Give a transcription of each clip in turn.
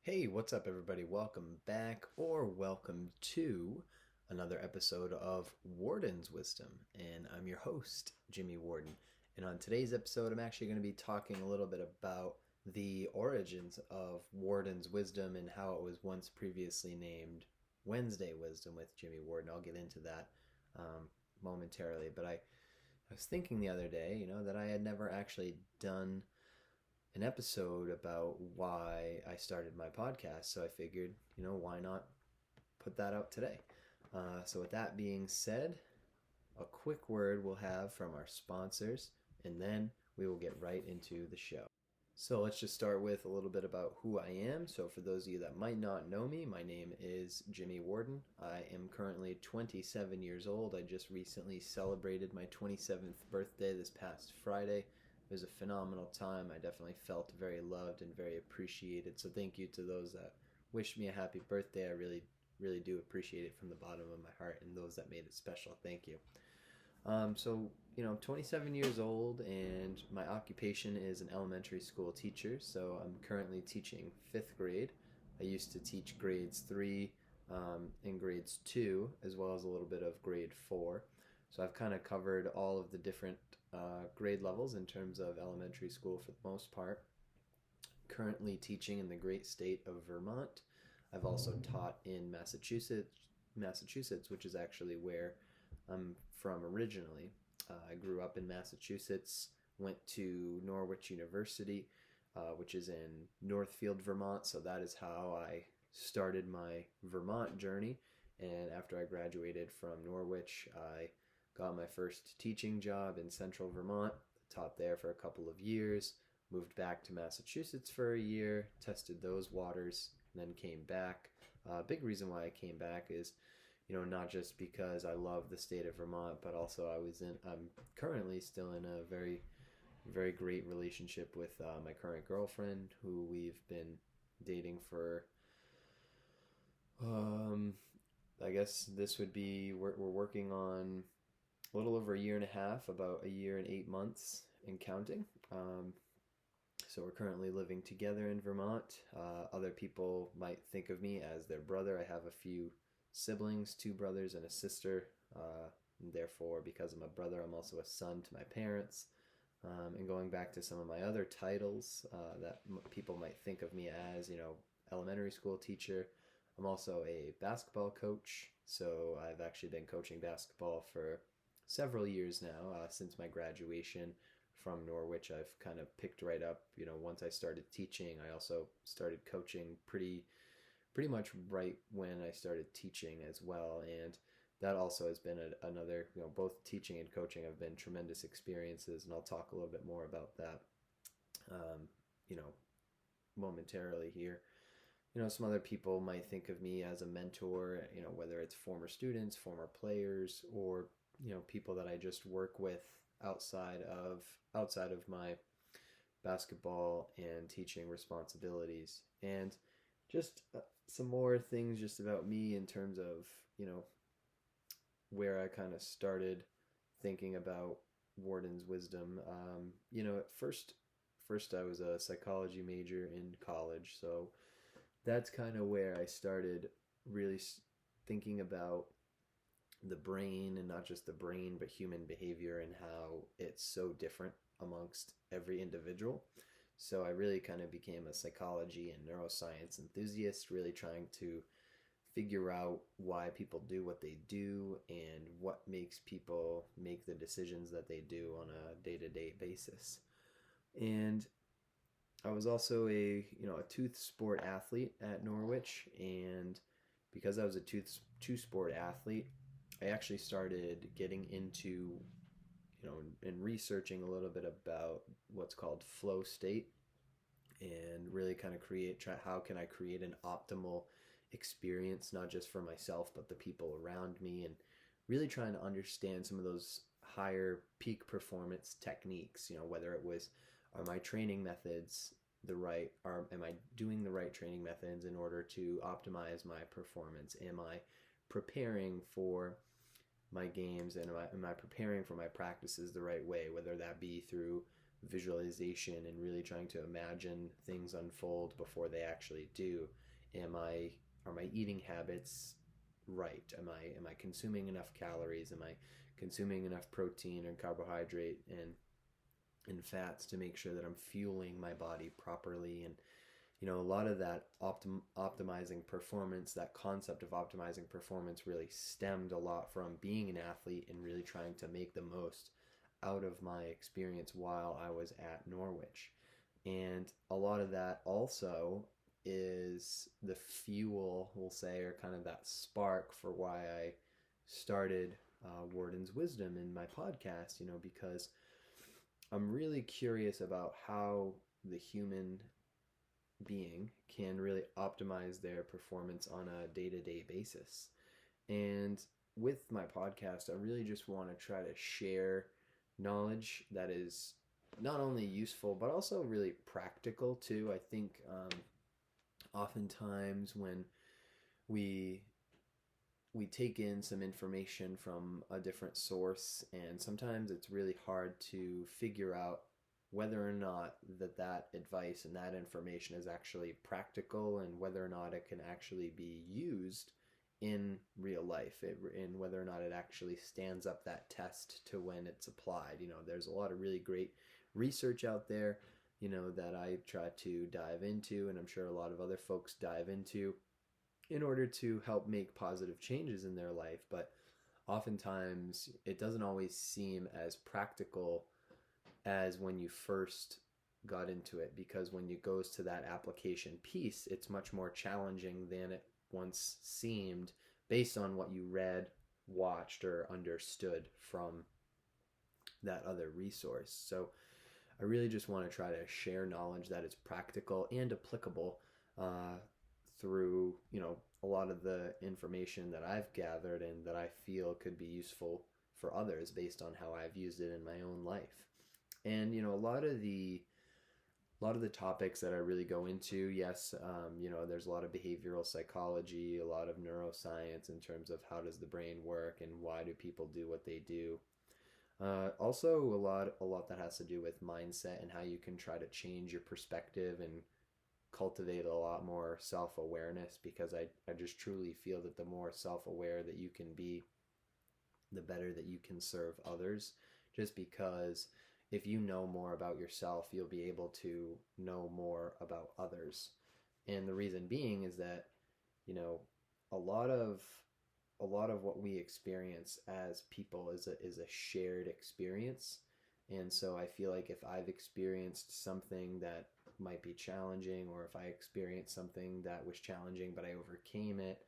Hey, what's up, everybody? Welcome back, or welcome to another episode of Warden's Wisdom. And I'm your host, Jimmy Warden. And on today's episode, I'm actually going to be talking a little bit about the origins of Warden's Wisdom and how it was once previously named Wednesday Wisdom with Jimmy Warden. I'll get into that momentarily. But I was thinking the other day, that I had never actually done an episode about why I started my podcast. So I figured, why not put that out today? So with that being said, a quick word we'll have from our sponsors, and then we will get right into the show. So let's just start with a little bit about who I am. So for those of you that might not know me, my name is Jimmy Warden. I am currently 27 years old. I just recently celebrated my 27th birthday this past Friday. It was a phenomenal time. I definitely felt very loved and very appreciated. So thank you to those that wished me a happy birthday. I really, really do appreciate it from the bottom of my heart, and those that made it special. Thank you. I'm 27 years old, and my occupation is an elementary school teacher. So I'm currently teaching fifth grade. I used to teach grades 3 and grades 2, as well as a little bit of grade 4. So I've kind of covered all of the different grade levels in terms of elementary school for the most part. Currently teaching in the great state of Vermont. I've also taught in Massachusetts, which is actually where I'm from originally. I grew up in Massachusetts, went to Norwich University, which is in Northfield, Vermont. So that is how I started my Vermont journey. And after I graduated from Norwich, I got my first teaching job in central Vermont, taught there for a couple of years, moved back to Massachusetts for a year, tested those waters, and then came back. Big reason why I came back is, not just because I love the state of Vermont, but also I'm currently still in a very, very great relationship with my current girlfriend, who we've been dating for, I guess this would be, we're working on a little over a year and a half, about a year and 8 months and counting. So we're currently living together in Vermont. Other people might think of me as their brother. I have a few siblings, 2 brothers and a sister. And therefore, because I'm a brother, I'm also a son to my parents. And going back to some of my other titles that people might think of me as, elementary school teacher. I'm also a basketball coach. So I've actually been coaching basketball for several years now, since my graduation from Norwich. I've kind of picked right up. Once I started teaching, I also started coaching pretty much right when I started teaching as well. And that also has been another, both teaching and coaching have been tremendous experiences, and I'll talk a little bit more about that, you know, momentarily here. Some other people might think of me as a mentor, whether it's former students, former players, or, people that I just work with outside of my basketball and teaching responsibilities. And just some more things just about me in terms of, where I kind of started thinking about Warden's wisdom. At first I was a psychology major in college, so that's kind of where I started really thinking about the brain, and not just the brain, but human behavior and how it's so different amongst every individual. So I really kind of became a psychology and neuroscience enthusiast, really trying to figure out why people do what they do and what makes people make the decisions that they do on a day-to-day basis. And I was also a tooth sport athlete at Norwich, and because I was a two sport athlete, I actually started getting into and researching a little bit about what's called flow state, and really kind of try how can I create an optimal experience, not just for myself but the people around me, and really trying to understand some of those higher peak performance techniques. Whether it was, are my training methods am I doing the right training methods in order to optimize my performance? Am I preparing for my games, and am I preparing for my practices the right way, whether that be through visualization and really trying to imagine things unfold before they actually do. Are my eating habits right? Am I consuming enough calories? Am I consuming enough protein and carbohydrate and fats to make sure that I'm fueling my body properly? And a lot of that optimizing performance, that concept of optimizing performance, really stemmed a lot from being an athlete and really trying to make the most out of my experience while I was at Norwich. And a lot of that also is the fuel, we'll say, or kind of that spark for why I started Warden's Wisdom in my podcast, because I'm really curious about how the human being can really optimize their performance on a day-to-day basis. And with my podcast, I really just want to try to share knowledge that is not only useful but also really practical too. I think oftentimes when we take in some information from a different source, and sometimes it's really hard to figure out whether or not that advice and that information is actually practical, and whether or not it can actually be used in real life, and whether or not it actually stands up that test to when it's applied. There's a lot of really great research out there, that I try to dive into, and I'm sure a lot of other folks dive into in order to help make positive changes in their life. But oftentimes it doesn't always seem as practical as when you first got into it, because when it goes to that application piece, it's much more challenging than it once seemed based on what you read, watched, or understood from that other resource. So I really just want to try to share knowledge that is practical and applicable through a lot of the information that I've gathered and that I feel could be useful for others based on how I've used it in my own life. And a lot of the topics that I really go into, yes, there's a lot of behavioral psychology, a lot of neuroscience in terms of how does the brain work and why do people do what they do. Also a lot that has to do with mindset and how you can try to change your perspective and cultivate a lot more self-awareness, because I just truly feel that the more self-aware that you can be, the better that you can serve others. Just because if you know more about yourself, you'll be able to know more about others. And the reason being is that, a lot of what we experience as people is a shared experience. And so I feel like if I've experienced something that might be challenging, or if I experienced something that was challenging but I overcame it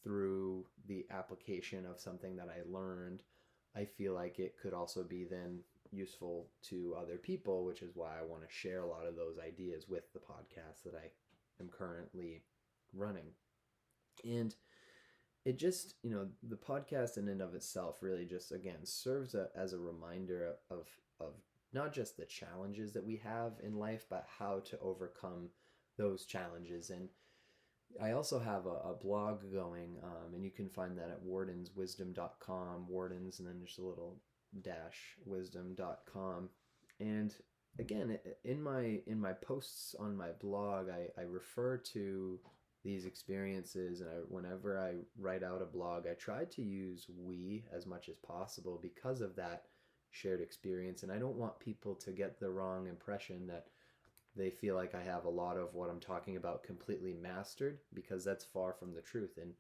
through the application of something that I learned, I feel like it could also be then useful to other people, which is why I want to share a lot of those ideas with the podcast that I am currently running. And it just, the podcast in and of itself really just, again, serves as a reminder of not just the challenges that we have in life, but how to overcome those challenges. And I also have a blog going, and you can find that at wardenswisdom.com, wardens, and then just a little dash wisdom.com. And again, in my posts on my blog, I refer to these experiences, and whenever I write out a blog, I try to use we as much as possible because of that shared experience. And I don't want people to get the wrong impression that they feel like I have a lot of what I'm talking about completely mastered, because that's far from the truth. And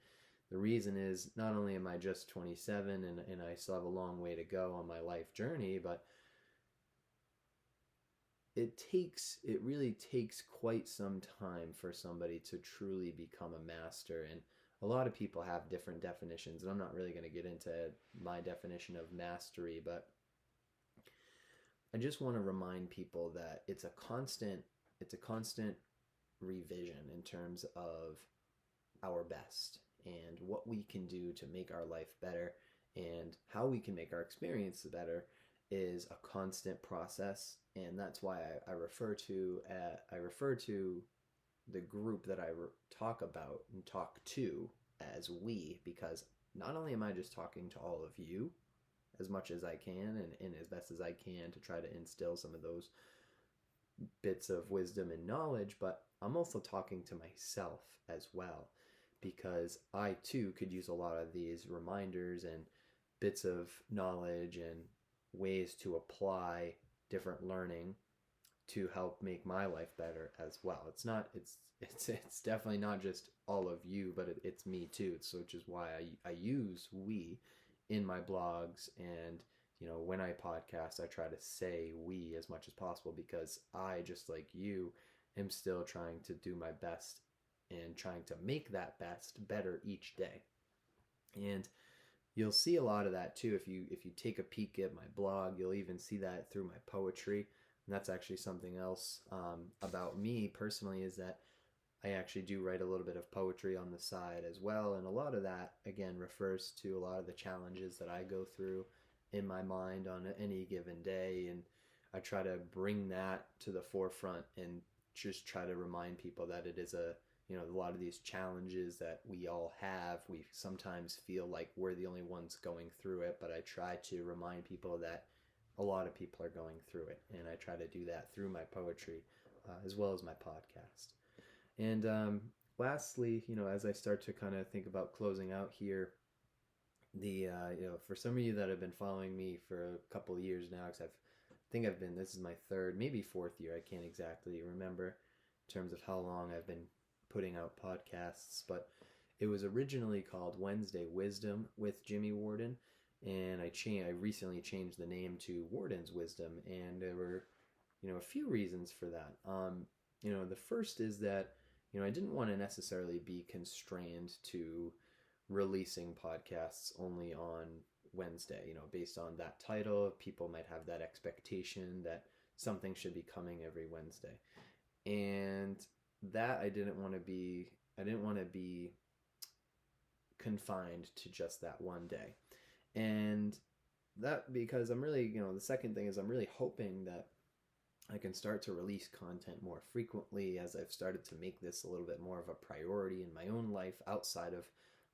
the reason is, not only am I just 27 and I still have a long way to go on my life journey, but it really takes quite some time for somebody to truly become a master. And a lot of people have different definitions, and I'm not really going to get into my definition of mastery, but I just want to remind people that it's a constant revision in terms of our best and what we can do to make our life better, and how we can make our experience better is a constant process. And that's why I refer to the group that I talk about and talk to as we, because not only am I just talking to all of you as much as I can and as best as I can to try to instill some of those bits of wisdom and knowledge, but I'm also talking to myself as well, because I too could use a lot of these reminders and bits of knowledge and ways to apply different learning to help make my life better as well. It's not it's definitely not just all of you, but it's me too. So which is why I use we in my blogs, and when I podcast, I try to say we as much as possible, because I, just like you, am still trying to do my best and trying to make that best better each day. And you'll see a lot of that too if you take a peek at my blog. You'll even see that through my poetry. And that's actually something else about me personally, is that I actually do write a little bit of poetry on the side as well. And a lot of that, again, refers to a lot of the challenges that I go through in my mind on any given day. And I try to bring that to the forefront and just try to remind people that it is a lot of these challenges that we all have. We sometimes feel like we're the only ones going through it, but I try to remind people that a lot of people are going through it. And I try to do that through my poetry as well as my podcast. And lastly, as I start to kind of think about closing out here, the for some of you that have been following me for a couple of years now, because this is my third, maybe fourth year, I can't exactly remember in terms of how long I've been putting out podcasts, but it was originally called Wednesday Wisdom with Jimmy Warden, and I recently changed the name to Warden's Wisdom, and there were a few reasons for that. The first is that I didn't want to necessarily be constrained to releasing podcasts only on Wednesday. Based on that title, people might have that expectation that something should be coming every Wednesday, and that I didn't want to be confined to just that one day. And that, because I'm really, the second thing is I'm really hoping that I can start to release content more frequently, as I've started to make this a little bit more of a priority in my own life outside of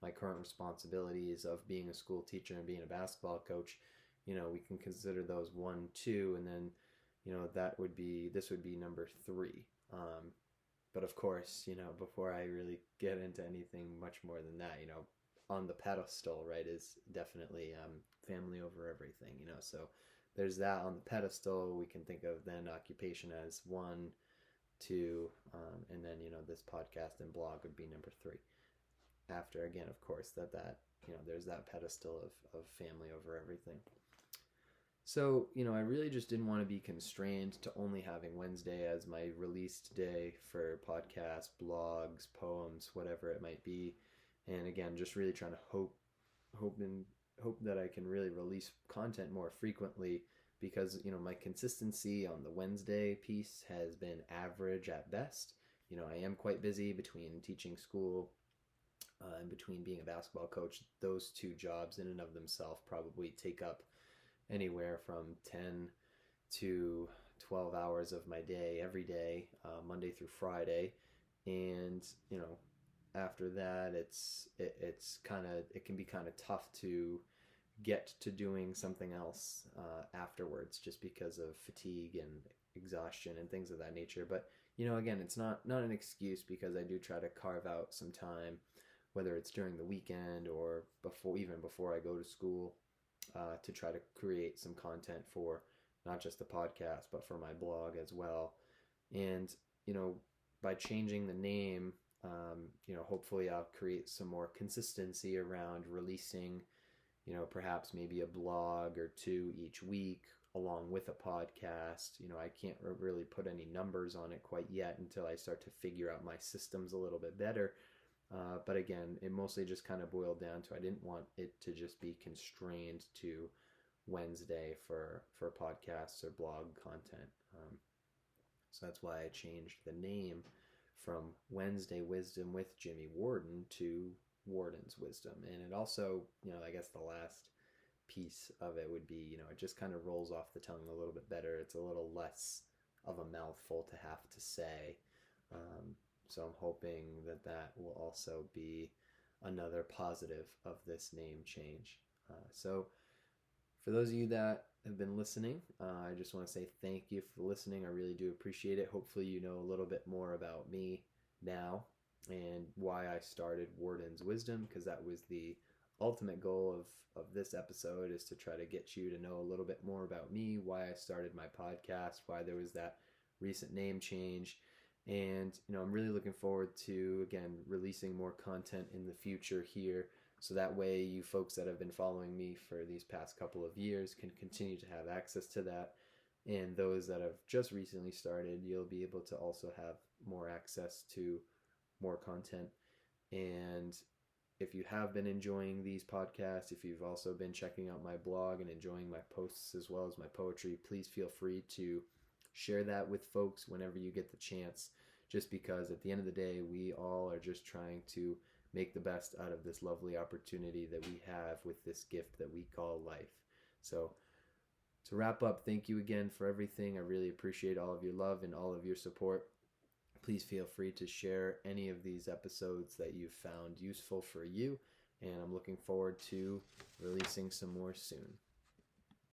my current responsibilities of being a school teacher and being a basketball coach. We can consider those 1, 2, and then, this would be number 3. But of course, before I really get into anything much more than that, on the pedestal, right, is definitely family over everything, so there's that on the pedestal. We can think of then occupation as 1, 2, and then, this podcast and blog would be number 3. After, again, of course, that there's that pedestal of family over everything. So, I really just didn't want to be constrained to only having Wednesday as my released day for podcasts, blogs, poems, whatever it might be. And again, just really trying to hope that I can really release content more frequently, because, my consistency on the Wednesday piece has been average at best. I am quite busy between teaching school and between being a basketball coach. Those 2 jobs in and of themselves probably take up anywhere from 10 to 12 hours of my day every day, Monday through Friday. And after that, it can be kind of tough to get to doing something else afterwards, just because of fatigue and exhaustion and things of that nature. But again, it's not an excuse, because I do try to carve out some time, whether it's during the weekend or before I go to school, to try to create some content for not just the podcast, but for my blog as well. And, by changing the name, hopefully I'll create some more consistency around releasing, perhaps maybe a blog or 2 each week along with a podcast. I can't really put any numbers on it quite yet until I start to figure out my systems a little bit better. But again, it mostly just kind of boiled down to, I didn't want it to just be constrained to Wednesday for podcasts or blog content. So that's why I changed the name from Wednesday Wisdom with Jimmy Warden to Warden's Wisdom. And it also, I guess the last piece of it would be, it just kind of rolls off the tongue a little bit better. It's a little less of a mouthful to have to say. So I'm hoping that will also be another positive of this name change. So For those of you that have been listening, I just want to say thank you for listening. I really do appreciate it. Hopefully you know a little bit more about me now and why I started Warden's Wisdom, because that was the ultimate goal of this episode, is to try to get you to know a little bit more about me, why I started my podcast, why there was that recent name change. And I'm really looking forward to, again, releasing more content in the future here, so that way you folks that have been following me for these past couple of years can continue to have access to that, and those that have just recently started, you'll be able to also have more access to more content. And if you have been enjoying these podcasts, if you've also been checking out my blog and enjoying my posts as well as my poetry, please feel free to share that with folks whenever you get the chance, just because at the end of the day, we all are just trying to make the best out of this lovely opportunity that we have with this gift that we call life. So to wrap up, thank you again for everything. I really appreciate all of your love and all of your support. Please feel free to share any of these episodes that you've found useful for you, and I'm looking forward to releasing some more soon.